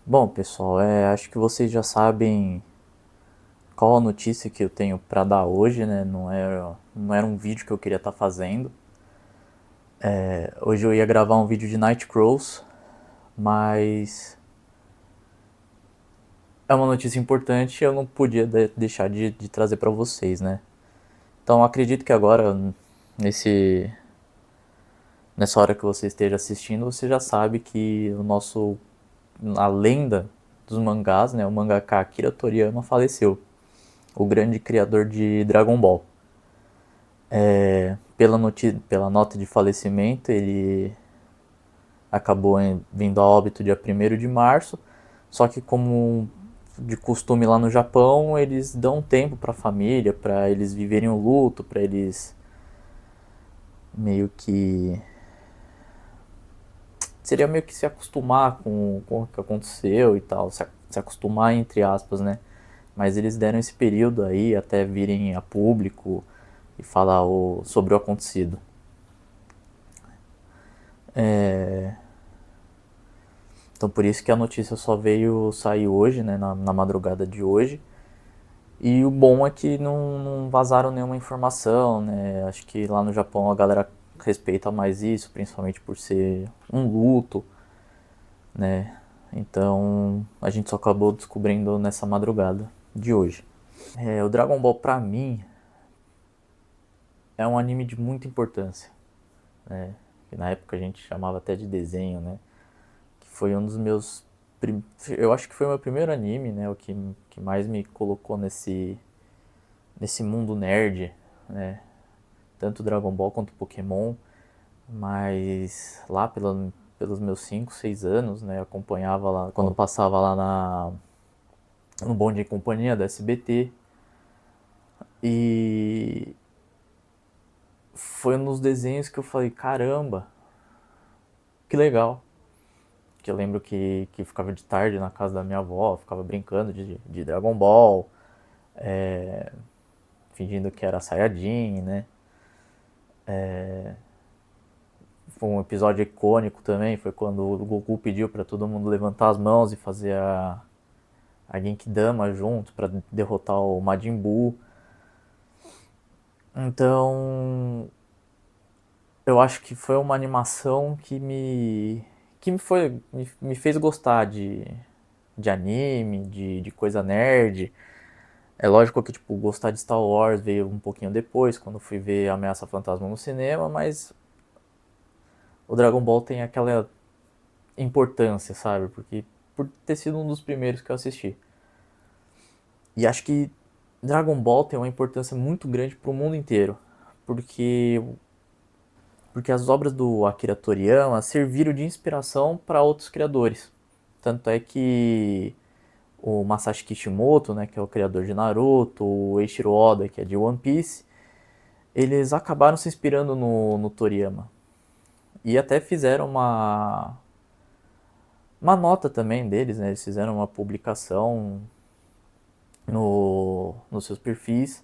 Bom, pessoal, acho que vocês já sabem qual a notícia que eu tenho para dar hoje, né? Não era um vídeo que eu queria estar fazendo. Hoje eu ia gravar um vídeo de Night Crows, mas é uma notícia importante e eu não podia deixar de trazer para vocês, né? Então acredito que agora, nesse, nessa hora que você esteja assistindo, você já sabe que a lenda dos mangás, né? O mangaka Akira Toriyama faleceu, o grande criador de Dragon Ball. Pela nota de falecimento, ele acabou vindo a óbito dia 1º de março, só que como de costume lá no Japão, eles dão tempo para a família, para eles viverem o luto, para eles meio que seria meio que se acostumar com o que aconteceu e tal, se acostumar entre aspas, né? Mas eles deram esse período aí até virem a público e falar sobre o acontecido. Então por isso que a notícia só veio sair hoje, né, na madrugada de hoje. E o bom é que não vazaram nenhuma informação, né? Acho que lá no Japão a galera respeita mais isso, principalmente por ser um luto, né? Então a gente só acabou descobrindo nessa madrugada de hoje. O Dragon Ball pra mim é um anime de muita importância, né? Que na época a gente chamava até de desenho, né? Que foi um dos meus. Eu acho que foi o meu primeiro anime, né? O que mais me colocou nesse mundo nerd, né? Tanto Dragon Ball quanto Pokémon. Mas lá pelos meus 5 6 anos, né? Eu acompanhava lá, quando passava lá no Bom Dia e Companhia da SBT. E foi um dos desenhos que eu falei, caramba, que legal. Que eu lembro que ficava de tarde na casa da minha avó, ficava brincando de Dragon Ball, fingindo que era Saiyajin, né? Foi um episódio icônico também, foi quando o Goku pediu para todo mundo levantar as mãos e fazer a Genkidama junto para derrotar o Majin Buu. Então, eu acho que foi uma animação que me fez gostar de anime, de coisa nerd. É lógico que, tipo, gostar de Star Wars veio um pouquinho depois, quando fui ver Ameaça Fantasma no cinema, mas o Dragon Ball tem aquela importância, sabe? Porque por ter sido um dos primeiros que eu assisti. E acho que Dragon Ball tem uma importância muito grande para o mundo inteiro, porque as obras do Akira Toriyama serviram de inspiração para outros criadores. Tanto é que o Masashi Kishimoto, né, que é o criador de Naruto, o Eiichiro Oda, que é de One Piece, eles acabaram se inspirando no Toriyama. E até fizeram uma nota também deles, né? Eles fizeram uma publicação nos seus perfis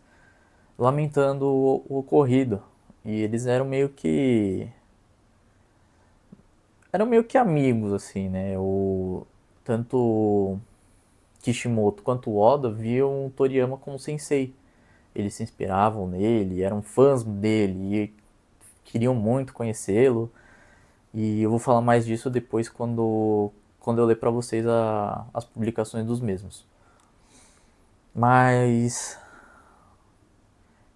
lamentando o ocorrido. E eles eram meio que amigos, assim, né? Tanto Kishimoto quanto Oda viam o Toriyama como sensei. Eles se inspiravam nele, eram fãs dele e queriam muito conhecê-lo. E eu vou falar mais disso depois quando eu ler para vocês as publicações dos mesmos. Mas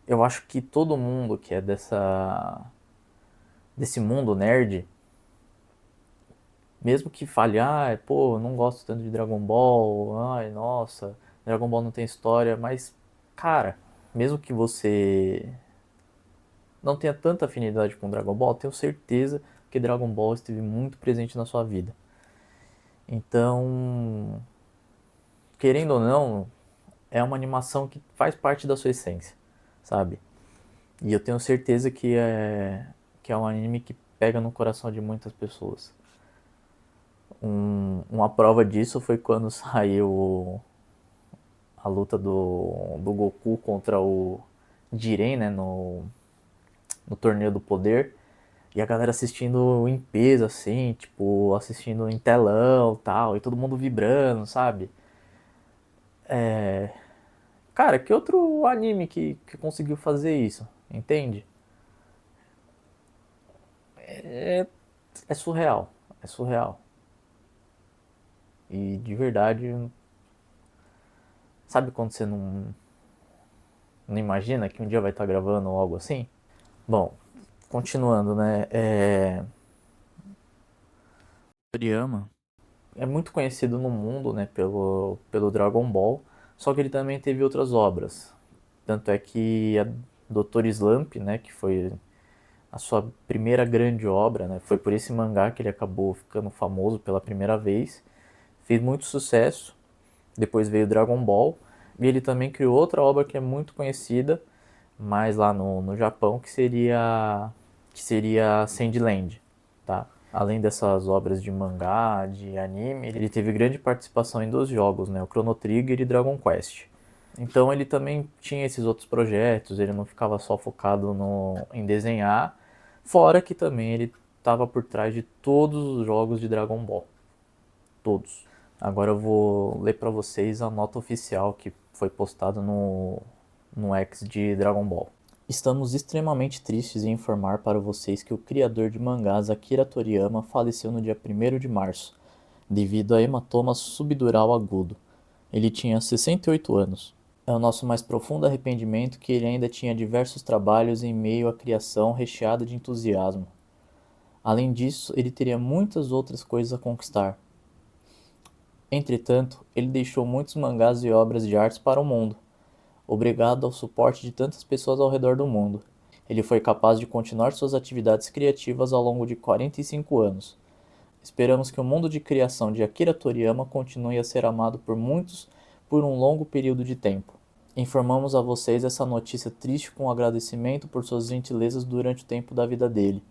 eu acho que todo mundo que é desse mundo nerd, mesmo que fale, pô, não gosto tanto de Dragon Ball, ai, nossa, Dragon Ball não tem história, mas, cara, mesmo que você não tenha tanta afinidade com Dragon Ball, tenho certeza que Dragon Ball esteve muito presente na sua vida. Então, querendo ou não, é uma animação que faz parte da sua essência, sabe? E eu tenho certeza que é um anime que pega no coração de muitas pessoas. Uma prova disso foi quando saiu a luta do Goku contra o Jiren, né, no Torneio do Poder. E a galera assistindo em peso, assim, tipo, assistindo em telão e tal, e todo mundo vibrando, sabe? Cara, que outro anime que conseguiu fazer isso? Entende? É surreal. É surreal. E de verdade, sabe quando você não imagina que um dia vai estar gravando algo assim? Bom, continuando, né? Toriyama é muito conhecido no mundo, né, pelo Dragon Ball, só que ele também teve outras obras. Tanto é que a Dr. Slump, né, que foi a sua primeira grande obra, né, foi por esse mangá que ele acabou ficando famoso pela primeira vez, fez muito sucesso. Depois veio Dragon Ball, e ele também criou outra obra que é muito conhecida, mais lá no Japão, que seria Sandland, tá? Além dessas obras de mangá, de anime, ele teve grande participação em 2 jogos, né? O Chrono Trigger e Dragon Quest. Então ele também tinha esses outros projetos, ele não ficava só focado em desenhar, fora que também ele estava por trás de todos os jogos de Dragon Ball. Todos. Agora eu vou ler para vocês a nota oficial que foi postada no X de Dragon Ball. Estamos extremamente tristes em informar para vocês que o criador de mangás Akira Toriyama faleceu no dia 1º de março, devido a hematoma subdural agudo. Ele tinha 68 anos. É o nosso mais profundo arrependimento que ele ainda tinha diversos trabalhos em meio à criação recheada de entusiasmo. Além disso, ele teria muitas outras coisas a conquistar. Entretanto, ele deixou muitos mangás e obras de artes para o mundo. Obrigado ao suporte de tantas pessoas ao redor do mundo, ele foi capaz de continuar suas atividades criativas ao longo de 45 anos. Esperamos que o mundo de criação de Akira Toriyama continue a ser amado por muitos por um longo período de tempo. Informamos a vocês essa notícia triste com agradecimento por suas gentilezas durante o tempo da vida dele.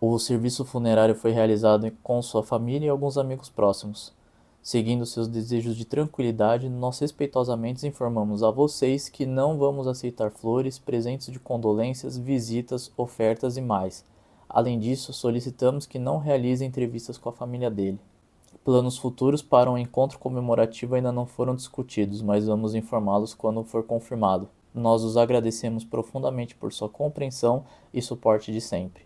O serviço funerário foi realizado com sua família e alguns amigos próximos. Seguindo seus desejos de tranquilidade, nós respeitosamente informamos a vocês que não vamos aceitar flores, presentes de condolências, visitas, ofertas e mais. Além disso, solicitamos que não realizem entrevistas com a família dele. Planos futuros para um encontro comemorativo ainda não foram discutidos, mas vamos informá-los quando for confirmado. Nós os agradecemos profundamente por sua compreensão e suporte de sempre.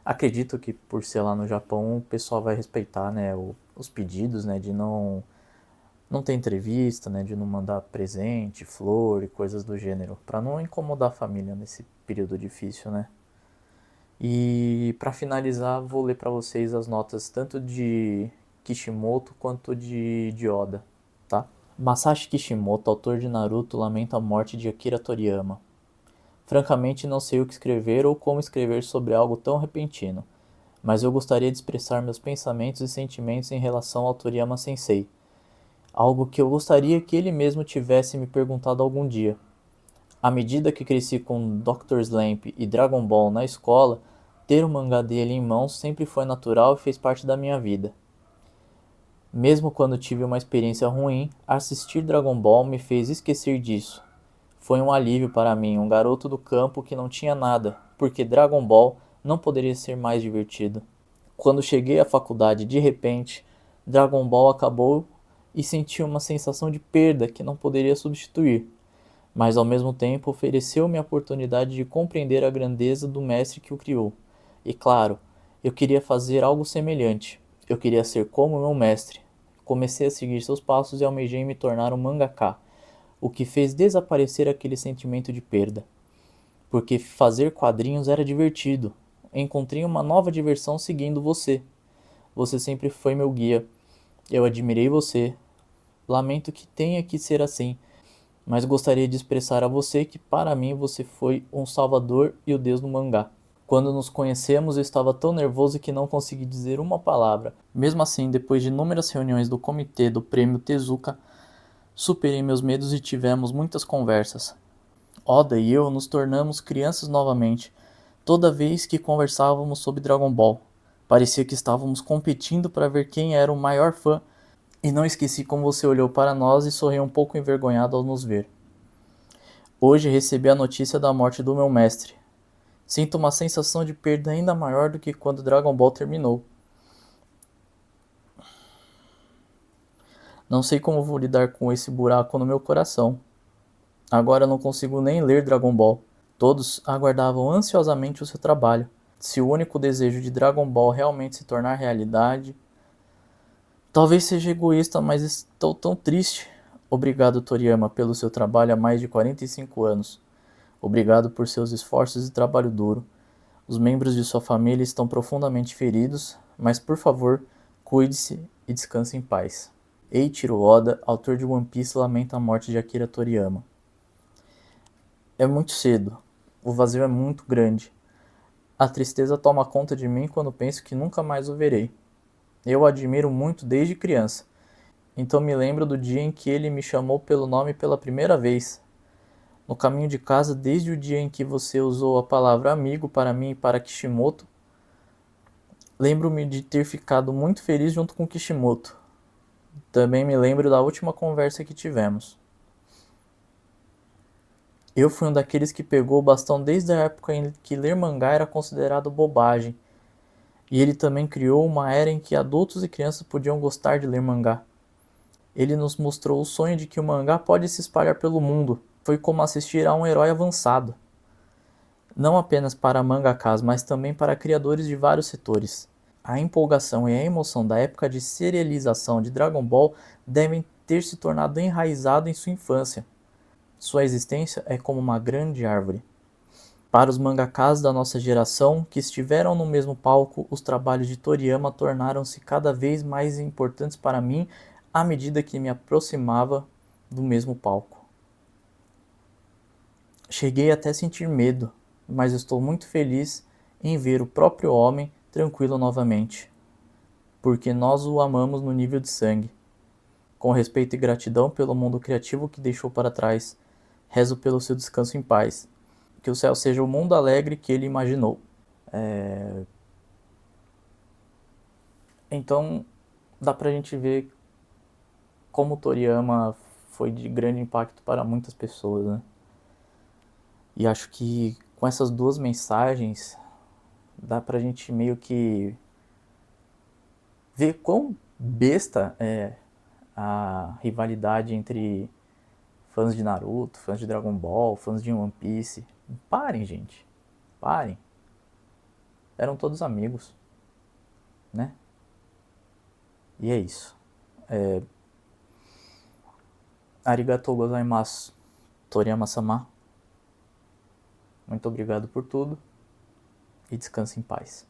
Acredito que por ser lá no Japão o pessoal vai respeitar, né, os pedidos, né, de não ter entrevista, né, de não mandar presente, flor e coisas do gênero, para não incomodar a família nesse período difícil, né. E para finalizar, vou ler para vocês as notas tanto de Kishimoto quanto de Oda, tá? Masashi Kishimoto, autor de Naruto, lamenta a morte de Akira Toriyama. Francamente, não sei o que escrever ou como escrever sobre algo tão repentino, mas eu gostaria de expressar meus pensamentos e sentimentos em relação ao Toriyama Sensei, algo que eu gostaria que ele mesmo tivesse me perguntado algum dia. À medida que cresci com Dr. Slump e Dragon Ball na escola, ter o mangá dele em mãos sempre foi natural e fez parte da minha vida. Mesmo quando tive uma experiência ruim, assistir Dragon Ball me fez esquecer disso. Foi um alívio para mim, um garoto do campo que não tinha nada, porque Dragon Ball não poderia ser mais divertido. Quando cheguei à faculdade, de repente, Dragon Ball acabou e senti uma sensação de perda que não poderia substituir, mas ao mesmo tempo ofereceu-me a oportunidade de compreender a grandeza do mestre que o criou. E claro, eu queria fazer algo semelhante. Eu queria ser como meu mestre. Comecei a seguir seus passos e almejei me tornar um mangaka, o que fez desaparecer aquele sentimento de perda. Porque fazer quadrinhos era divertido. Encontrei uma nova diversão seguindo você. Você sempre foi meu guia. Eu admirei você. Lamento que tenha que ser assim, mas gostaria de expressar a você que para mim você foi um salvador e o deus do mangá. Quando nos conhecemos eu estava tão nervoso que não consegui dizer uma palavra. Mesmo assim, depois de inúmeras reuniões do comitê do prêmio Tezuka, superei meus medos e tivemos muitas conversas. Oda e eu nos tornamos crianças novamente, toda vez que conversávamos sobre Dragon Ball. Parecia que estávamos competindo para ver quem era o maior fã, e não esqueci como você olhou para nós e sorriu um pouco envergonhado ao nos ver. Hoje recebi a notícia da morte do meu mestre. Sinto uma sensação de perda ainda maior do que quando Dragon Ball terminou. Não sei como vou lidar com esse buraco no meu coração. Agora não consigo nem ler Dragon Ball. Todos aguardavam ansiosamente o seu trabalho. Se o único desejo de Dragon Ball realmente se tornar realidade... Talvez seja egoísta, mas estou tão triste. Obrigado, Toriyama, pelo seu trabalho há mais de 45 anos. Obrigado por seus esforços e trabalho duro. Os membros de sua família estão profundamente feridos, mas por favor, cuide-se e descanse em paz. Eiichiro Oda, autor de One Piece, lamenta a morte de Akira Toriyama. É muito cedo. O vazio é muito grande. A tristeza toma conta de mim quando penso que nunca mais o verei. Eu o admiro muito desde criança. Então me lembro do dia em que ele me chamou pelo nome pela primeira vez. No caminho de casa, desde o dia em que você usou a palavra amigo para mim e para Kishimoto, lembro-me de ter ficado muito feliz junto com Kishimoto. Também me lembro da última conversa que tivemos. Eu fui um daqueles que pegou o bastão desde a época em que ler mangá era considerado bobagem. E ele também criou uma era em que adultos e crianças podiam gostar de ler mangá. Ele nos mostrou o sonho de que o mangá pode se espalhar pelo mundo. Foi como assistir a um herói avançado. Não apenas para mangakas, mas também para criadores de vários setores. A empolgação e a emoção da época de serialização de Dragon Ball devem ter se tornado enraizado em sua infância. Sua existência é como uma grande árvore. Para os mangakas da nossa geração que estiveram no mesmo palco, os trabalhos de Toriyama tornaram-se cada vez mais importantes para mim à medida que me aproximava do mesmo palco. Cheguei até a sentir medo, mas estou muito feliz em ver o próprio homem tranquilo novamente, porque nós o amamos no nível de sangue. Com respeito e gratidão pelo mundo criativo que deixou para trás, rezo pelo seu descanso em paz. Que o céu seja o mundo alegre que ele imaginou. Então, dá pra gente ver como o Toriyama foi de grande impacto para muitas pessoas, né? E acho que com essas duas mensagens, dá pra gente meio que ver quão besta é a rivalidade entre fãs de Naruto, fãs de Dragon Ball, fãs de One Piece. Parem, gente. Parem. Eram todos amigos, né? E é isso. Arigatou gozaimasu, Toriyama-sama. Muito obrigado por tudo e descanse em paz.